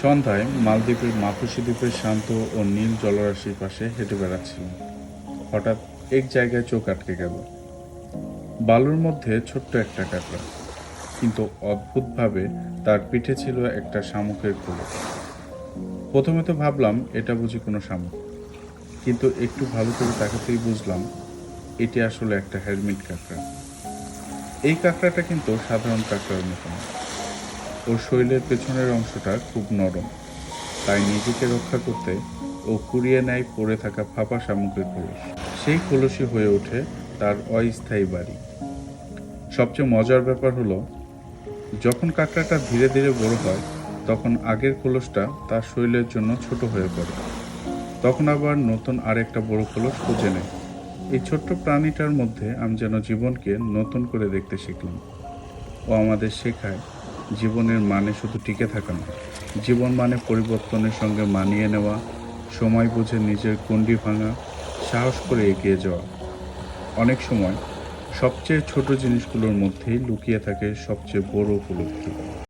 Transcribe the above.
সন্ধ্যায় মালদ্বীপের মাফুসি দ্বীপের শান্ত ও নীল জলরাশির পাশে হেঁটে বেড়াচ্ছিলাম। হঠাৎ এক জায়গায় চোখ আটকে গেল। বালুর মধ্যে ছোট্ট একটা কাঁকড়া, কিন্তু অদ্ভুতভাবে তার পিঠে ছিল একটা শামুকের খোলস। প্রথমে তো ভাবলাম এটা বুঝি কোনো শামুক, কিন্তু একটু ভালো করে তাকাতেই বুঝলাম এটি আসলে একটা হেলমেট কাঁকড়া। এই কাঁকড়াটা কিন্তু সাধারণ কাঁকড়ার মতো না। ওর শরীরের পেছনের অংশটা খুব নরম, তাই নিজেকে রক্ষা করতে ও কুড়িয়ে নেয় পড়ে থাকা ফাঁপা শামুকের খোলস। সেই খোলসই হয়ে ওঠে তার অস্থায়ী বাড়ি। সবচেয়ে মজার ব্যাপার হলো, যখন কাঁকড়াটা ধীরে ধীরে বড় হয়, তখন আগের খোলসটা তার শরীরের জন্য ছোট হয়ে পড়ে। তখন আবার নতুন আরেকটা বড় খোলস খুঁজে নেয়। এই ছোট্ট প্রাণীটার মধ্যে আমি যেন জীবনকে নতুন করে দেখতে শিখলাম। ও আমাদের শেখায়, জীবনের মানে শুধু টিকে থাকা নয়, জীবন মানে পরিবর্তনের সঙ্গে মানিয়ে নেওয়া, সময় বুঝে নিজের গণ্ডি ভাঙা, সাহস করে এগিয়ে যাওয়া। অনেক সময় সবচেয়ে ছোট জিনিসগুলোর মধ্যেই লুকিয়ে থাকে সবচেয়ে বড় উপলব্ধি।